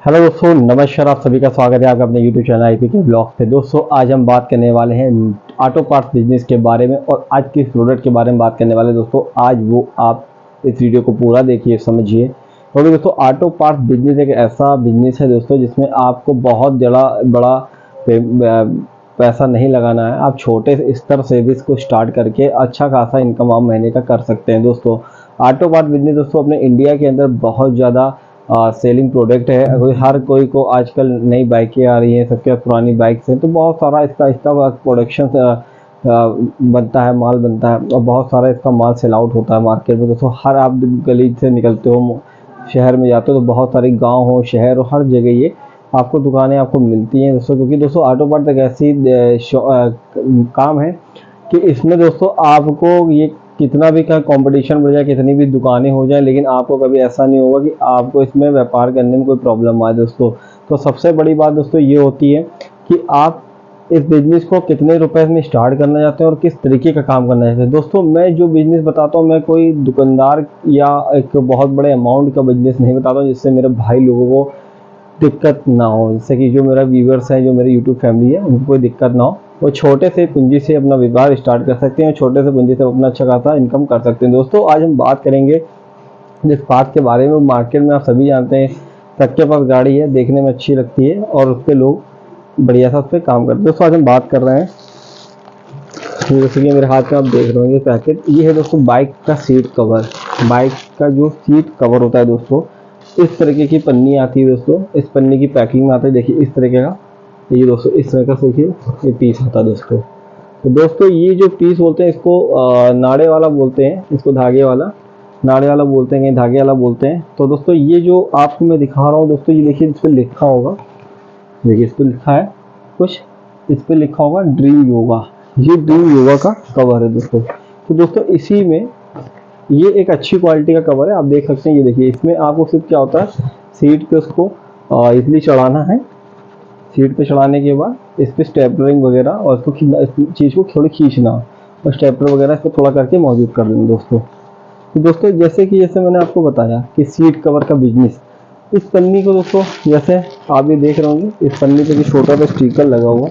Hello दोस्तों, नमस्कार। आप सभी का स्वागत है आपका अपने यूट्यूब चैनल आईपी के ब्लॉग पे। दोस्तों आज हम बात करने वाले हैं ऑटो पार्ट्स बिजनेस के बारे में और आज किस प्रोडक्ट के बारे में बात करने वाले हैं। दोस्तों आज वो आप इस वीडियो को पूरा देखिए, समझिए। क्योंकि दोस्तों ऑटो पार्ट्स बिजनेस एक ऐसा बिजनेस है दोस्तों जिसमें आपको बहुत बड़ा पैसा नहीं लगाना है। आप छोटे स्तर से भी इसको स्टार्ट करके अच्छा खासा इनकम आप महीने का कर सकते हैं। दोस्तों ऑटो पार्ट्स बिजनेस दोस्तों अपने इंडिया के अंदर बहुत ज़्यादा सेलिंग प्रोडक्ट है। हर कोई को आजकल नई बाइकें आ रही हैं, सबके पास पुरानी बाइक्स हैं, तो बहुत सारा इसका प्रोडक्शन बनता है, माल बनता है और बहुत सारा इसका माल सेल आउट होता है मार्केट में। दोस्तों हर आप गली से निकलते हो, शहर में जाते हो तो बहुत सारे गांव हो, शहर हो, हर जगह ये आपको दुकानें आपको मिलती हैं दोस्तों। क्योंकि दोस्तों ऑटो पार्ट एक ऐसी काम है कि इसमें दोस्तों आपको ये कितना भी का कंपटीशन बढ़ जाए, कितनी भी दुकानें हो जाए, लेकिन आपको कभी ऐसा नहीं होगा कि आपको इसमें व्यापार करने में कोई प्रॉब्लम आए दोस्तों। तो सबसे बड़ी बात दोस्तों ये होती है कि आप इस बिजनेस को कितने रुपए में स्टार्ट करना चाहते हैं और किस तरीके का काम करना चाहते हैं। दोस्तों मैं जो बिजनेस बताता हूँ, मैं कोई दुकानदार या एक बहुत बड़े अमाउंट का बिजनेस नहीं बताता हूँ जिससे मेरे भाई लोगों को दिक्कत ना हो। जैसे कि जो मेरा व्यूवर्स है, जो मेरे यूट्यूब फैमिली है, उनको कोई दिक्कत ना हो। वो छोटे से पूंजी से अपना व्यापार स्टार्ट कर सकते हैं, छोटे से पूंजी से अपना अच्छा खासा इनकम कर सकते हैं। दोस्तों आज हम बात करेंगे जिस बात के बारे में, मार्केट में आप सभी जानते हैं, सबके पास गाड़ी है, देखने में अच्छी लगती है और उस पर लोग बढ़िया सा उस पर काम करते हैं। दोस्तों आज हम बात कर रहे हैं, जैसे कि मेरे हाथ में आप देख रहे होंगे पैकेट, ये है दोस्तों बाइक का सीट कवर। बाइक का जो सीट कवर होता है दोस्तों, इस तरीके की पन्नी आती है दोस्तों। इस पन्नी की पैकिंग में आता है, देखिए इस तरीके का। ये दोस्तों इस तरह का देखिए ये पीस आता है दोस्तों। तो दोस्तों ये जो पीस बोलते हैं इसको नाड़े वाला बोलते हैं, इसको धागे वाला, नाड़े वाला बोलते हैं, धागे वाला बोलते हैं। तो दोस्तों ये जो आपको मैं दिखा रहा हूँ दोस्तों, ये देखिए इस पर लिखा होगा, देखिए इस पर लिखा है कुछ, इस पर लिखा होगा ड्रीम योगा। ये ड्रीम योगा का कवर है दोस्तों। तो दोस्तों इसी में ये एक अच्छी क्वालिटी का कवर है, आप देख सकते हैं। ये देखिए इसमें आपको सिर्फ क्या होता है, सीट पे उसको इजली चढ़ाना है। सीट पे चढ़ाने के बाद इस पर स्टेपलरिंग वगैरह और इसको इस चीज़ को थोड़ी खींचना और स्टेपलर वगैरह इसको थोड़ा करके मौजूद कर देना दोस्तों। तो दोस्तों जैसे मैंने आपको बताया कि सीट कवर का बिजनेस, इस पन्नी को दोस्तों जैसे आप ये देख रहे होंगे, इस पन्नी पे भी छोटा सा स्टिकर लगा हुआ,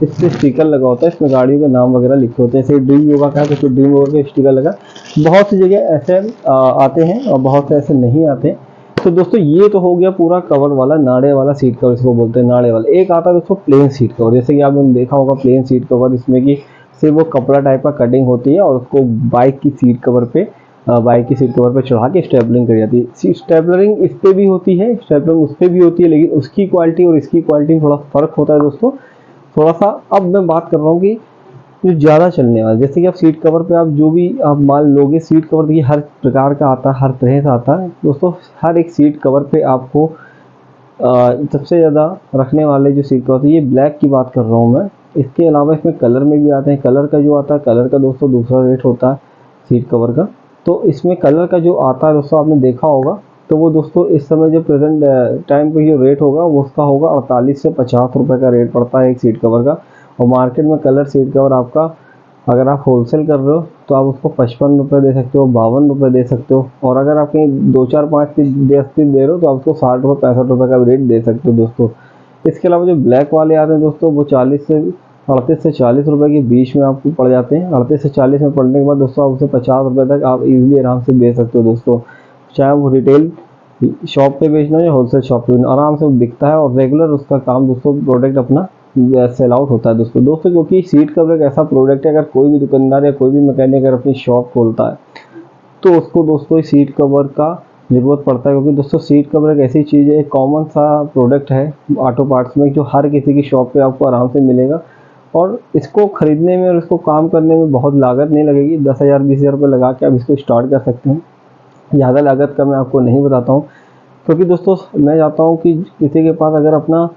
इस पे स्टिकर लगा होता है, इसमें गाड़ियों के नाम वगैरह लिखे होते हैं। जैसे ड्रीम योगा का है तो ड्रीम योगा का स्टिकर लगा। बहुत सी जगह ऐसे आते हैं और बहुत से ऐसे नहीं आते। तो दोस्तों ये तो हो गया पूरा कवर वाला, नाड़े वाला सीट कवर इसको बोलते हैं, नाड़े वाला। एक आता है दोस्तों प्लेन सीट कवर, जैसे कि आपने देखा होगा प्लेन सीट कवर, इसमें कि सिर्फ वो कपड़ा टाइप का कटिंग होती है और उसको बाइक की सीट कवर पे चढ़ा के स्टेपलिंग करी जाती है। स्टेपलरिंग इस पे भी होती है, स्टेपलरिंग उस पे भी होती है, लेकिन उसकी क्वालिटी और इसकी क्वालिटी में थोड़ा फर्क होता है दोस्तों, थोड़ा सा। अब मैं बात कर रहा हूँ कि जो ज़्यादा चलने वाला, जैसे कि आप सीट कवर पे आप जो भी आप माल लोगे, सीट कवर देखिए हर प्रकार का आता है, हर तरह से आता है दोस्तों। हर एक सीट कवर पे आपको सबसे ज़्यादा रखने वाले जो सीट कवर, ये ब्लैक की बात कर रहा हूँ मैं। इसके अलावा इसमें कलर में भी आते हैं। कलर का जो आता है, कलर का दोस्तों दूसरा रेट होता है सीट कवर का। तो इसमें कलर का जो आता है दोस्तों, आपने देखा होगा, तो वो दोस्तों इस समय जो प्रेजेंट टाइम पे जो रेट होगा वो उसका होगा 48 से 50 रुपये का रेट पड़ता है एक सीट कवर का। और मार्केट में कलर सीट कवर आपका, अगर आप होलसेल कर रहे हो तो आप उसको 55 रुपये दे सकते हो, 52 रुपये दे सकते हो। और अगर आप कहीं 2, 4, 5 पीस 10 पीस दे रहे हो तो आप उसको 60 रुपये 65 रुपये का रेट दे सकते हो दोस्तों। इसके अलावा जो ब्लैक वाले आते हैं दोस्तों, वो 38 से 40 रुपये के बीच में आपको पड़ जाते हैं। 38 से 40 में पड़ने के बाद दोस्तों आप उसे 50 रुपये तक आप इजीली आराम से बेच सकते हो दोस्तों। चाहे वो रिटेल शॉप पे बेचना हो या होलसेल शॉप पे, आराम से बिकता है और रेगुलर उसका काम दोस्तों, प्रोडक्ट अपना सेल आउट होता है दोस्तों। क्योंकि सीट कवर एक ऐसा प्रोडक्ट है, अगर कोई भी दुकानदार या कोई भी मैकेनिक अगर अपनी शॉप खोलता है तो उसको दोस्तों सीट कवर का ज़रूरत पड़ता है। क्योंकि दोस्तों सीट कवर एक ऐसी चीज़ है, एक कॉमन सा प्रोडक्ट है ऑटो पार्ट्स में, जो हर किसी की शॉप पे आपको आराम से मिलेगा। और इसको ख़रीदने में और इसको काम करने में बहुत लागत नहीं लगेगी। 10,000 20,000 रुपये लगा के आप इसको स्टार्ट कर सकते हैं। ज़्यादा लागत का मैं आपको नहीं बताता हूँ, क्योंकि दोस्तों मैं चाहता हूँ कि किसी के पास अगर अपना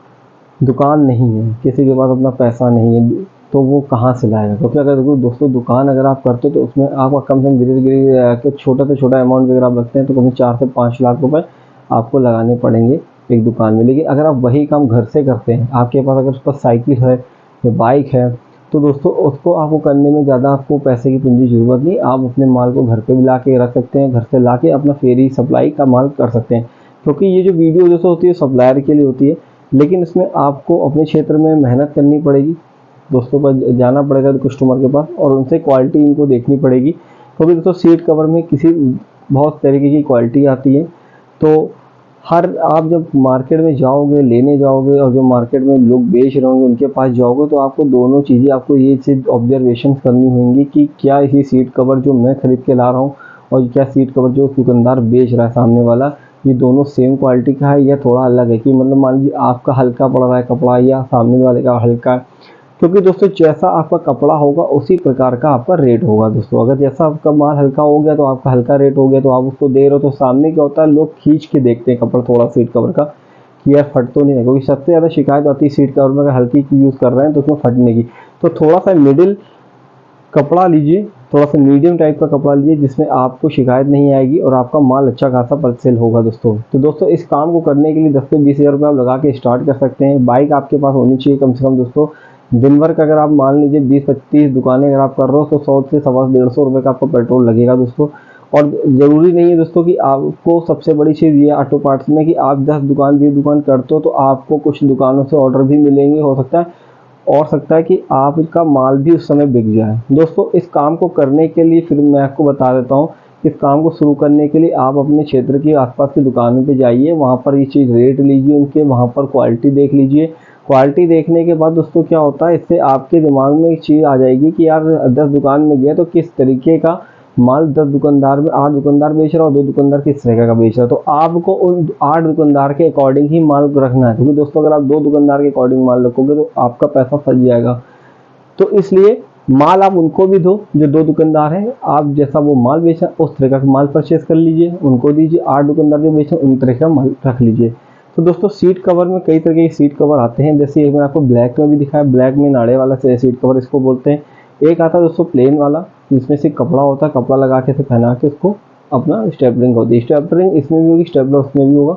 दुकान नहीं है, किसी के पास अपना पैसा नहीं है, तो वो कहाँ से लाएगा। क्योंकि अगर दोस्तों दुकान अगर आप करते हो तो उसमें आपका कम से कम धीरे छोटा से छोटा अमाउंट अगर आप रखते हैं तो कम 4 से 5 लाख रुपए आपको लगाने पड़ेंगे एक दुकान में। लेकिन अगर आप वही काम घर से करते हैं, आपके पास अगर उस पर साइकिल है या बाइक है, तो दोस्तों उसको आपको करने में ज़्यादा आपको पैसे की पूंजी ज़रूरत नहीं। आप अपने माल को घर पे भी ला के रख सकते हैं, घर से ला के अपना फेरी सप्लाई का माल कर सकते हैं। क्योंकि ये जो वीडियो दोस्तों होती है सप्लायर के लिए होती है, लेकिन इसमें आपको अपने क्षेत्र में मेहनत करनी पड़ेगी, दोस्तों पर जाना पड़ेगा कस्टमर के पास और उनसे क्वालिटी इनको देखनी पड़ेगी। क्योंकि दोस्तों सीट कवर में किसी बहुत तरीके की क्वालिटी आती है, तो हर आप जब मार्केट में जाओगे लेने जाओगे और जो मार्केट में लोग बेच रहे होंगे उनके पास जाओगे, तो आपको दोनों चीज़ें आपको ये चीज़ ऑब्जर्वेशन करनी होंगी कि क्या ये सीट कवर जो मैं खरीद के ला रहा हूँ और क्या सीट कवर जो दुकानदार बेच रहा है सामने वाला, ये दोनों सेम क्वालिटी का है या थोड़ा अलग है। कि मतलब मान लीजिए आपका हल्का पड़ रहा है कपड़ा या सामने वाले का हल्का, क्योंकि दोस्तों जैसा आपका कपड़ा होगा उसी प्रकार का आपका रेट होगा। दोस्तों अगर जैसा आपका माल हल्का हो गया तो आपका हल्का रेट हो गया, तो आप उसको दे रहे हो तो सामने क्या होता है, लोग खींच के देखते हैं कपड़ा थोड़ा सीट कवर का कि यार फट तो नहीं है। क्योंकि सबसे ज़्यादा शिकायत आती है सीट कवर में अगर हल्की की यूज़ कर रहे हैं तो उसमें फटने की। तो थोड़ा सा मिडिल कपड़ा लीजिए, थोड़ा सा मीडियम टाइप का कपड़ा लीजिए जिसमें आपको शिकायत नहीं आएगी और आपका माल अच्छा खासा परसेल होगा। दोस्तों तो दोस्तों इस काम को करने के लिए 10 से 20 हज़ार रुपये आप लगा के स्टार्ट कर सकते हैं। बाइक आपके पास होनी चाहिए कम से कम। दोस्तों दिन भर का अगर आप मान लीजिए 20-25 दुकानें अगर आप कर रहे हो तो 100 से 150 रुपये का आपको पेट्रोल लगेगा दोस्तों। और ज़रूरी नहीं है दोस्तों कि आपको, सबसे बड़ी चीज़ ये ऑटो पार्ट्स में कि आप 10 दुकान 20 दुकान करते हो तो आपको कुछ दुकानों से ऑर्डर भी मिलेंगे, हो सकता है कि आपका माल भी उस समय बिक जाए। दोस्तों इस काम को करने के लिए फिर मैं आपको बता देता हूँ, इस काम को शुरू करने के लिए आप अपने क्षेत्र के आसपास की दुकानों पे जाइए, वहाँ पर ये चीज़ रेट लीजिए उनके, वहाँ पर क्वालिटी देख लीजिए। क्वालिटी देखने के बाद दोस्तों क्या होता है, इससे आपके दिमाग में एक चीज़ आ जाएगी कि यार 10 दुकान में गया तो किस तरीके का माल 10 दुकानदार में 8 दुकानदार बेच रहा और 2 दुकानदार किस तरह का बेच रहा है। तो आपको उन 8 दुकानदार के अकॉर्डिंग ही माल रखना है, क्योंकि दोस्तों अगर आप 2 दुकानदार के अकॉर्डिंग माल रखोगे तो आपका पैसा फंस जाएगा। तो इसलिए माल आप उनको भी दो जो 2 दुकानदार हैं, आप जैसा वो माल बेचा उस तरह का माल परचेज कर लीजिए, उनको दीजिए। 8 दुकानदार जो बेचे उन तरह का माल रख लीजिए। तो दोस्तों सीट कवर में कई तरह के सीट कवर आते हैं, जैसे मैंने आपको ब्लैक में भी दिखाया, ब्लैक में नाड़े वाला सीट कवर इसको बोलते हैं। एक आता है दोस्तों प्लेन वाला, जिसमें से कपड़ा होता है, कपड़ा लगा के से पहना के उसको अपना स्टेपलिंग होती है। स्टेपलिंग इसमें भी होगी, स्टेपलर उसमें भी होगा।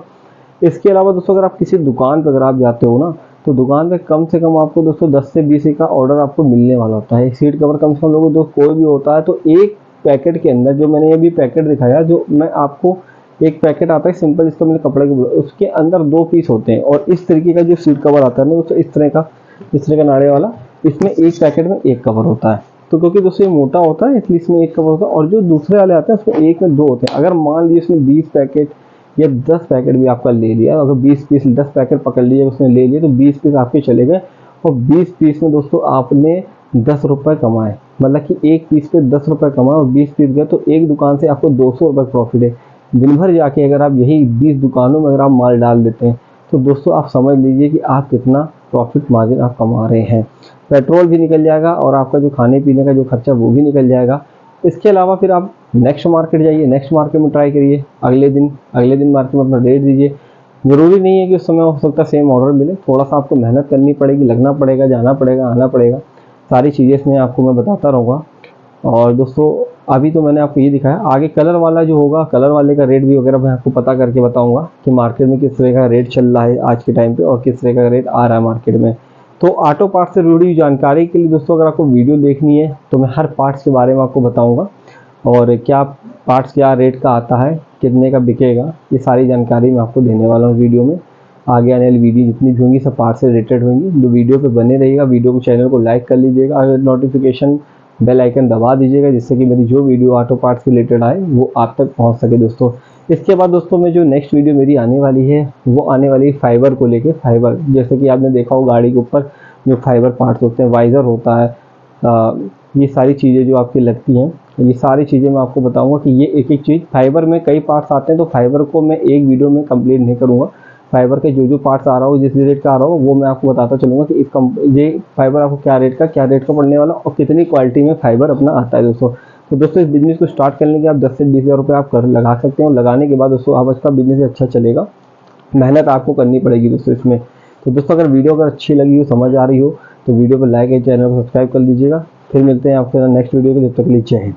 इसके अलावा दोस्तों अगर आप किसी दुकान पर अगर आप जाते हो ना, तो दुकान पे कम से कम आपको दोस्तों 10 से 20 का ऑर्डर आपको मिलने वाला होता है। सीट कवर कम से कम लोगों दोस्त कोई भी होता है तो एक पैकेट के अंदर, जो मैंने अभी पैकेट दिखाया, जो मैं आपको एक पैकेट आता है सिंपल, इसका मैंने कपड़े के, उसके अंदर 2 पीस होते हैं। और इस तरीके का जो सीट कवर आता है ना दोस्तों, इस तरह का नाड़े वाला, इसमें एक पैकेट में एक कवर होता है। तो क्योंकि दोस्तों ये मोटा होता है इसलिए इसमें एक कवर होता है, और जो दूसरे वाले आते हैं उसमें एक में 2 होते हैं। अगर मान लीजिए इसमें 20 पैकेट या 10 पैकेट भी आपका ले लिया, अगर 20 पीस 10 पैकेट पकड़ लिए उसने ले लिए, तो 20 पीस आपके चले गए और 20 पीस में दोस्तों आपने 10 रुपये कमाए। मतलब कि एक पीस पे 10 रुपये कमाए और 20 पीस गए तो एक दुकान से आपको 200 रुपये प्रॉफिट है। दिन भर जाके अगर आप यही 20 दुकानों में अगर आप माल डाल देते हैं तो दोस्तों आप समझ लीजिए कि आप कितना प्रॉफिट मार्जिन आप कमा रहे हैं। पेट्रोल भी निकल जाएगा और आपका जो खाने पीने का जो खर्चा वो भी निकल जाएगा। इसके अलावा फिर आप नेक्स्ट मार्केट जाइए, नेक्स्ट मार्केट में ट्राई करिए, अगले दिन मार्केट में अपना रेट दीजिए। ज़रूरी नहीं है कि उस समय हो सकता है सेम ऑर्डर मिले, थोड़ा सा आपको मेहनत करनी पड़ेगी, लगना पड़ेगा, जाना पड़ेगा, आना पड़ेगा, सारी चीज़ें इसमें आपको मैं बताता रहूँगा। और दोस्तों अभी तो मैंने आपको ये दिखाया, आगे कलर वाला जो होगा, कलर वाले का रेट भी वगैरह मैं आपको पता करके बताऊँगा कि मार्केट में किस तरह का रेट चल रहा है आज के टाइम पर और किस तरह का रेट आ रहा है मार्केट में। तो ऑटो पार्ट्स से जुड़ी जानकारी के लिए दोस्तों अगर आपको वीडियो देखनी है तो मैं हर पार्ट्स के बारे में आपको बताऊंगा, और क्या पार्ट्स क्या रेट का आता है, कितने का बिकेगा, ये सारी जानकारी मैं आपको देने वाला हूँ वीडियो में। आगे आने वाली वीडियो जितनी भी होंगी सब पार्ट्स से रिलेटेड होंगी। तो वीडियो पे बने रहिएगा, वीडियो को चैनल को लाइक कर लीजिएगा और नोटिफिकेशन बेल आइकन दबा दीजिएगा, जिससे कि मेरी जो वीडियो ऑटो पार्ट्स से रिलेटेड आए वो आप तक पहुँच सके दोस्तों। इसके बाद दोस्तों में जो नेक्स्ट वीडियो मेरी आने वाली है वो आने वाली है फाइबर को लेके। फाइबर जैसे कि आपने देखा हो गाड़ी के ऊपर जो फाइबर पार्ट्स होते हैं, वाइज़र होता है, ये सारी चीज़ें जो आपकी लगती हैं, ये सारी चीज़ें मैं आपको बताऊंगा कि ये एक एक चीज़। फाइबर में कई पार्ट्स आते हैं तो फाइबर को मैं एक वीडियो में कंप्लीट नहीं करूँगा। फाइबर के जो पार्ट्स आ रहा हो, जिस रेट का आ रहा हो, वो मैं आपको बताता चलूँगा कि ये फाइबर आपको क्या रेट का पड़ने वाला और कितनी क्वालिटी में फाइबर अपना आता है दोस्तों। तो दोस्तों इस बिज़नेस को स्टार्ट करने के आप 10 से 20 हज़ार रुपये आप लगा सकते हैं, और लगाने के बाद दोस्तों आप इसका बिजनेस अच्छा चलेगा। मेहनत आपको करनी पड़ेगी दोस्तों इसमें। तो दोस्तों अगर वीडियो अगर अच्छी लगी हो, समझ आ रही हो, तो वीडियो को लाइक और चैनल को सब्सक्राइब कर लीजिएगा। फिर मिलते हैं आपके नेक्स्ट वीडियो को, जब तक के लिए जय हिंद।